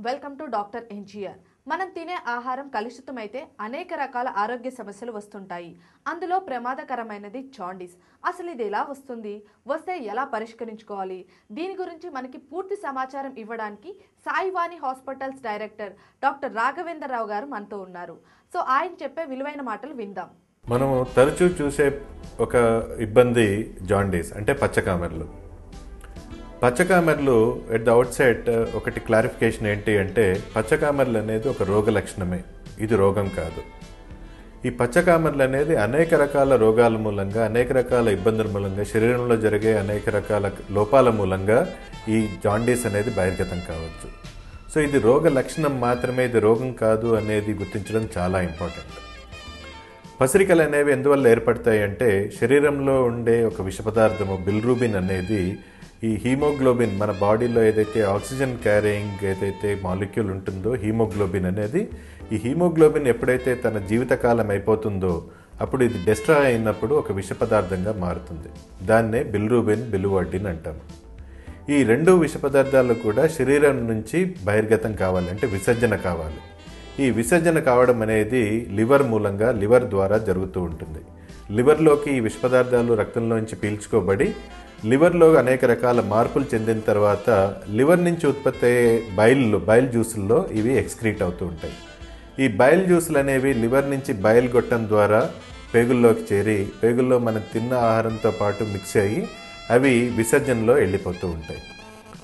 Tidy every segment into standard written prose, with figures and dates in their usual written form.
Welcome to doctor NGR. మనం తినే ఆహారం కలుషితమైతే అనేక రకాల ఆరోగ్య సమస్యలు వస్తుంటాయి. అందులో ప్రమాదకరమైనది జాండీస్. అసలు ఇది ఎలా వస్తుంది, వస్తే ఎలా పరిష్కరించుకోవాలి, దీని గురించి మనకి పూర్తి సమాచారం ఇవ్వడానికి Saivani hospitals director doctor Raghavendra Rao గారు మనతో ఉన్నారు. సో ఆయన చెప్పే విలువైన మాటలు విందాం. మనము తరచూ చూసే ఒక ఇబ్బంది జాండీస్ అంటే పచ్చకామెర్లు. పచ్చకామెర్లు ఎట్ ద అవుట్ సైడ్ ఒకటి క్లారిఫికేషన్ ఏంటి అంటే పచ్చకామెర్లు అనేది ఒక రోగ లక్షణమే, ఇది రోగం కాదు. ఈ పచ్చకామెర్లు అనేది అనేక రకాల రోగాల మూలంగా, అనేక రకాల ఇబ్బందుల మూలంగా, శరీరంలో జరిగే అనేక రకాల లోపాల మూలంగా ఈ జాండీస్ అనేది బహిర్గతం కావచ్చు. సో ఇది రోగ లక్షణం మాత్రమే, ఇది రోగం కాదు అనేది గుర్తించడం చాలా ఇంపార్టెంట్. పసిరికలు అనేవి ఎందువల్ల ఏర్పడతాయి అంటే శరీరంలో ఉండే ఒక విష పదార్థము బిల్రూబిన్ అనేది ఈ హీమోగ్లోబిన్, మన బాడీలో ఏదైతే ఆక్సిజన్ క్యారింగ్ ఏదైతే మాలిక్యూల్ ఉంటుందో హీమోగ్లోబిన్ అనేది, ఈ హీమోగ్లోబిన్ ఎప్పుడైతే తన జీవితకాలం అయిపోతుందో అప్పుడు ఇది డిస్ట్రాయ్ అయినప్పుడు ఒక విష పదార్థంగా మారుతుంది. దాన్నే బిల్రూబిన్, బిలువర్డిన్ అంటాము. ఈ రెండు విష పదార్థాలు కూడా శరీరం నుంచి బహిర్గతం కావాలి, అంటే విసర్జన కావాలి. ఈ విసర్జన కావడం అనేది లివర్ మూలంగా, లివర్ ద్వారా జరుగుతూ ఉంటుంది. లివర్లోకి ఈ విష పదార్థాలు రక్తంలోంచి పీల్చుకోబడి లివర్లో అనేక రకాల మార్పులు చెందిన తర్వాత లివర్ నుంచి ఉత్పత్తి అయ్యే బైల్ జ్యూసుల్లో ఇవి ఎక్స్క్రీట్ అవుతూ ఉంటాయి. ఈ బైల్ జ్యూసులు అనేవి లివర్ నుంచి బైల్ గొట్టం ద్వారా పేగుల్లోకి చేరి పేగుల్లో మనం తిన్న ఆహారంతో పాటు మిక్స్ అయ్యి అవి విసర్జనలో వెళ్ళిపోతూ ఉంటాయి.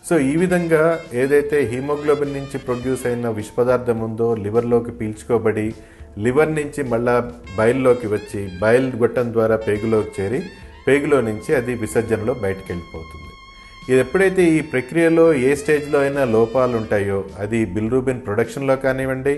సో ఈ విధంగా ఏదైతే హీమోగ్లోబిన్ నుంచి ప్రొడ్యూస్ అయిన విష పదార్థం ఉందో లివర్లోకి పీల్చుకోబడి లివర్ నుంచి మళ్ళా బైల్లోకి వచ్చి బైల్ గొట్టం ద్వారా పేగులోకి చేరి పేగులో నుంచి అది విసర్జనలో బయటకు వెళ్ళిపోతుంది. ఇది ఎప్పుడైతే ఈ ప్రక్రియలో ఏ స్టేజ్లో అయినా లోపాలు ఉంటాయో, అది బిల్రూబిన్ ప్రొడక్షన్లో కానివ్వండి,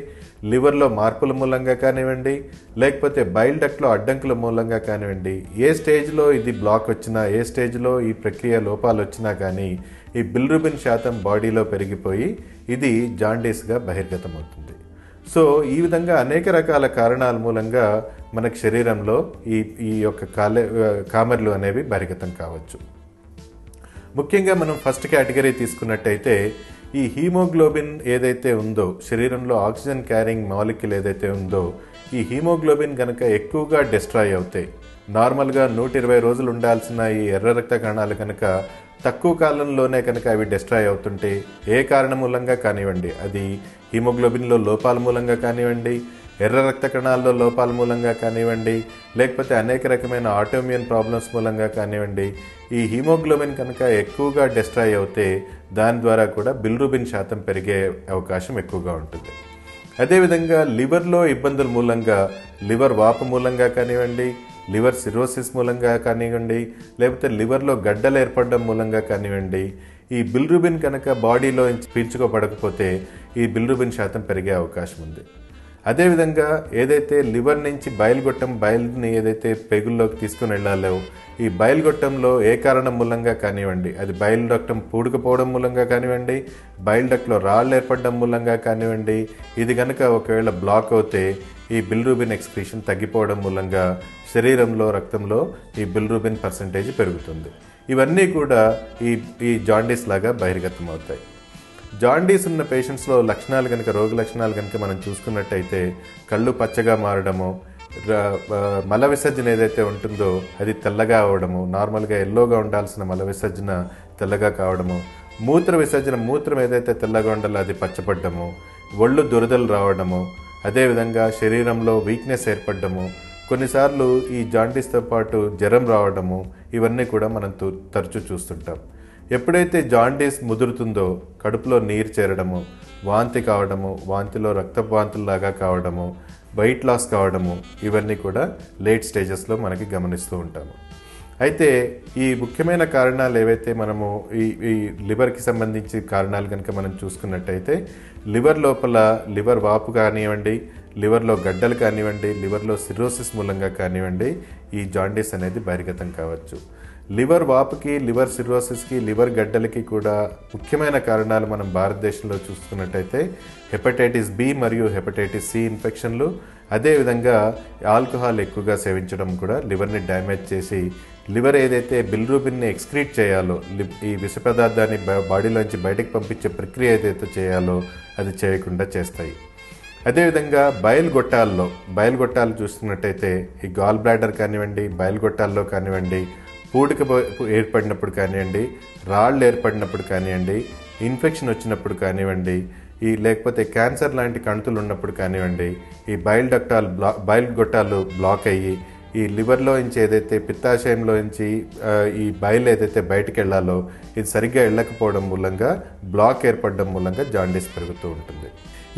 లివర్లో మార్పుల మూలంగా కానివ్వండి, లేకపోతే బైల్ డక్ట్లో అడ్డంకుల మూలంగా కానివ్వండి, ఏ స్టేజ్లో ఇది బ్లాక్ వచ్చినా, ఏ స్టేజ్లో ఈ ప్రక్రియ లోపాలు వచ్చినా కానీ ఈ బిల్రూబిన్ శాతం బాడీలో పెరిగిపోయి ఇది జాండీస్గా బహిర్గతం అవుతుంది. సో ఈ విధంగా అనేక రకాల కారణాల మూలంగా మనకి శరీరంలో ఈ యొక్క కామెర్లు అనేవి బహిర్గతం కావచ్చు. ముఖ్యంగా మనం ఫస్ట్ కేటగిరీ తీసుకున్నట్టయితే ఈ హీమోగ్లోబిన్ ఏదైతే ఉందో, శరీరంలో ఆక్సిజన్ క్యారింగ్ మాలిక్యూల్ ఏదైతే ఉందో, ఈ హీమోగ్లోబిన్ కనుక ఎక్కువగా డిస్ట్రాయ్ అవుతాయి. నార్మల్గా 120 రోజులు ఉండాల్సిన ఈ ఎర్ర రక్త కణాలు కనుక తక్కువ కాలంలోనే కనుక అవి డిస్ట్రాయ్ అవుతుంటే, ఏ కారణం మూలంగా కానివ్వండి, అది హీమోగ్లోబిన్లో లోపాల మూలంగా కానివ్వండి, ఎర్ర రక్త కణాల్లో లోపాల మూలంగా కానివ్వండి, లేకపోతే అనేక రకమైన ఆటోఇమ్యూన్ ప్రాబ్లమ్స్ మూలంగా కానివ్వండి, ఈ హీమోగ్లోబిన్ కనుక ఎక్కువగా డిస్ట్రాయ్ అవుతే దాని ద్వారా కూడా బిల్రూబిన్ శాతం పెరిగే అవకాశం ఎక్కువగా ఉంటుంది. అదేవిధంగా లివర్లో ఇబ్బందుల మూలంగా, లివర్ వాపు మూలంగా కానివ్వండి, లివర్ సిరోసిస్ మూలంగా కానివ్వండి, లేకపోతే లివర్లో గడ్డలు ఏర్పడడం మూలంగా కానివ్వండి, ఈ బిల్రూబిన్ కనుక బాడీలో పీల్చుకోబడకపోతే ఈ బిల్రూబిన్ శాతం పెరిగే అవకాశం ఉంది. అదేవిధంగా ఏదైతే లివర్ నుంచి బయలుని ఏదైతే పేగుల్లోకి తీసుకుని వెళ్ళాలో, ఈ బయలుగొట్టంలో ఏ కారణం మూలంగా కానివ్వండి, అది బయలు రక్తం పూడుకుపోవడం మూలంగా కానివ్వండి, బయలు డక్ట్లో రాళ్ళు ఏర్పడడం మూలంగా కానివ్వండి, ఇది కనుక ఒకవేళ బ్లాక్ అవుతే ఈ బిల్రూబిన్ ఎక్స్క్రీషన్ తగ్గిపోవడం మూలంగా శరీరంలో, రక్తంలో ఈ బిల్రూబిన్ పర్సంటేజ్ పెరుగుతుంది. ఇవన్నీ కూడా ఈ జాండీస్ లాగా బహిర్గతం అవుతాయి. జాండీస్ ఉన్న పేషెంట్స్లో లక్షణాలు కనుక, రోగ లక్షణాలు కనుక మనం చూసుకున్నట్టయితే కళ్ళు పచ్చగా మారడము, మల విసర్జన ఏదైతే ఉంటుందో అది తెల్లగా అవడము, నార్మల్గా ఎల్లోగా ఉండాల్సిన మల విసర్జన తెల్లగా కావడము, మూత్రం ఏదైతే తెల్లగా ఉండాలో అది పచ్చపడ్డము, ఒళ్ళు దురదలు రావడము, అదేవిధంగా శరీరంలో వీక్నెస్ ఏర్పడము, కొన్నిసార్లు ఈ జాండీస్తో పాటు జ్వరం రావడము, ఇవన్నీ కూడా మనం తరచూ చూస్తుంటాం. ఎప్పుడైతే జాండీస్ ముదురుతుందో కడుపులో నీరు చేరడము, వాంతి కావడము, వాంతిలో రక్తపు వాంతుల్లాగా కావడము, వెయిట్ లాస్ కావడము, ఇవన్నీ కూడా లేట్ స్టేజెస్లో మనకి గమనిస్తూ ఉంటాము. అయితే ఈ ముఖ్యమైన కారణాలు ఏవైతే మనము ఈ లివర్కి సంబంధించి కారణాలు కనుక మనం చూసుకున్నట్టయితే లివర్ లోపల లివర్ వాపు కానివ్వండి, లివర్లో గడ్డలు కానివ్వండి, లివర్లో సిరోసిస్ మూలంగా కానివ్వండి ఈ జాండీస్ అనేది బహిర్గతం కావచ్చు. లివర్ వాపుకి, లివర్ సిరోసిస్కి, లివర్ గడ్డలకి కూడా ముఖ్యమైన కారణాలు మనం భారతదేశంలో చూసుకున్నట్టయితే హెపటైటిస్ బి మరియు హెపటైటిస్ సి ఇన్ఫెక్షన్లు, అదేవిధంగా ఆల్కహాల్ ఎక్కువగా సేవించడం కూడా లివర్ని డ్యామేజ్ చేసి లివర్ ఏదైతే బిలిరూబిన్ని ఎక్స్క్రీట్ చేయాలో, ఈ విష పదార్థాన్ని బాడీలోంచి బయటకు పంపించే ప్రక్రియ ఏదైతే చేయాలో అది చేయకుండా చేస్తాయి. అదేవిధంగా బయలుగొట్టాలు చూస్తున్నట్టయితే ఈ గాల్ బ్లాడర్ కానివ్వండి, బయలుగొట్టాల్లో కానివ్వండి, పూడిక ఏర్పడినప్పుడు కానివ్వండి, రాళ్ళు ఏర్పడినప్పుడు కానివ్వండి, ఇన్ఫెక్షన్ వచ్చినప్పుడు కానివ్వండి, లేకపోతే క్యాన్సర్ లాంటి కణుతులు ఉన్నప్పుడు కానివ్వండి, ఈ బయలుగొట్టాలు బ్లాక్ అయ్యి ఈ లివర్లో నుంచి ఏదైతే పిత్తాశయంలో నుంచి ఈ బయలు ఏదైతే బయటికి వెళ్ళాలో ఇది సరిగ్గా వెళ్ళకపోవడం మూలంగా బ్లాక్ ఏర్పడడం మూలంగా జాండీస్ పెరుగుతూ ఉంటుంది.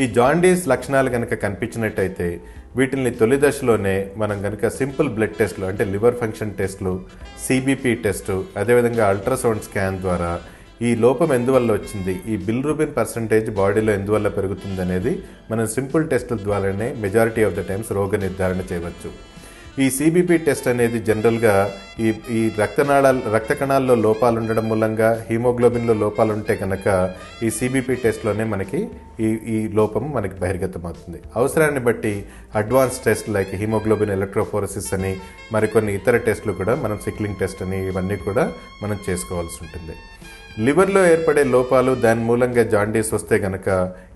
ఈ జాండీస్ లక్షణాలు కనుక కనిపించినట్టయితే వీటిని తొలి దశలోనే మనం కనుక సింపుల్ బ్లడ్ టెస్ట్లు అంటే లివర్ ఫంక్షన్ టెస్ట్లు, సిబిపి టెస్టు, అదేవిధంగా అల్ట్రాసౌండ్ స్కాన్ ద్వారా ఈ లోపం ఎందువల్ల వచ్చింది, ఈ బిలిరూబిన్ పర్సంటేజ్ బాడీలో ఎందువల్ల పెరుగుతుంది అనేది మనం సింపుల్ టెస్టుల ద్వారానే మెజారిటీ ఆఫ్ ద టైమ్స్ రోగ నిర్ధారణ చేయవచ్చు. ఈ సిబిపి టెస్ట్ అనేది జనరల్గా ఈ రక్త కణాల్లో లోపాలు ఉండడం మూలంగా, హీమోగ్లోబిన్లో లోపాలు ఉంటే కనుక ఈ సిబిపి టెస్ట్లోనే మనకి ఈ లోపం మనకి బహిర్గతమవుతుంది. అవసరాన్ని బట్టి advance test like haemoglobin electrophoresis అని మరికొన్ని ఇతర టెస్టులు కూడా మనం సిక్లింగ్ టెస్ట్ అని ఇవన్నీ కూడా మనం చేసుకోవాల్సి ఉంటుంది. లివర్లో ఏర్పడే లోపాలు దాని మూలంగా జాండీస్ వస్తే కనుక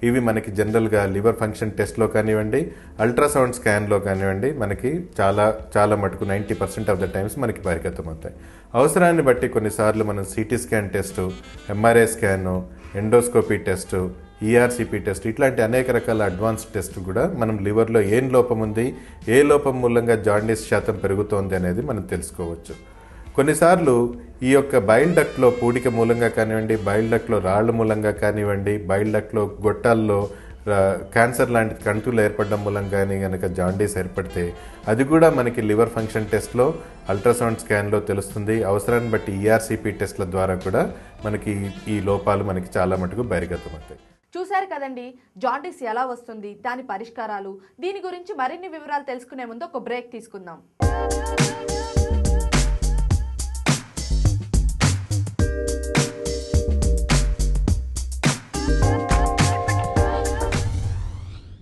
ఇవి మనకి జనరల్గా లివర్ ఫంక్షన్ టెస్ట్లో కానివ్వండి, అల్ట్రాసౌండ్ స్కాన్లో కానివ్వండి మనకి చాలా మటుకు 90% ఆఫ్ ద టైమ్స్ మనకి బహిర్గతం అవుతాయి. అవసరాన్ని బట్టి కొన్నిసార్లు మనం CT scan test, MRI scan, endoscopy test, ERCP test ఇట్లాంటి అనేక రకాల అడ్వాన్స్ టెస్ట్ కూడా మనం లివర్లో ఏం లోపం ఉంది, ఏ లోపం మూలంగా జాండీస్ శాతం పెరుగుతోంది అనేది మనం తెలుసుకోవచ్చు. కొన్నిసార్లు ఈ యొక్క బైల్ డక్ట్లో పూడిక మూలంగా కానివ్వండి, బైల్ డక్ట్లో రాళ్ల మూలంగా కానివ్వండి, బైల్ డక్ట్లో గొట్టాల్లో క్యాన్సర్ లాంటి కణుతులు ఏర్పడడం మూలంగా కనుక జాండీస్ ఏర్పడితే అది కూడా మనకి లివర్ ఫంక్షన్ టెస్ట్లో, అల్ట్రాసౌండ్ స్కాన్లో తెలుస్తుంది. అవసరాన్ని బట్టి ఈఆర్సిపి టెస్ట్ల ద్వారా కూడా మనకి ఈ లోపాలు మనకి చాలా మటుకు బహిర్గతమవుతాయి. చూశారు కదండి, జాండీస్ ఎలా వస్తుంది, దాని పరిష్కారాలు, దీని గురించి మరిన్ని వివరాలు తెలుసుకునే ముందు ఒక బ్రేక్ తీసుకుందాం.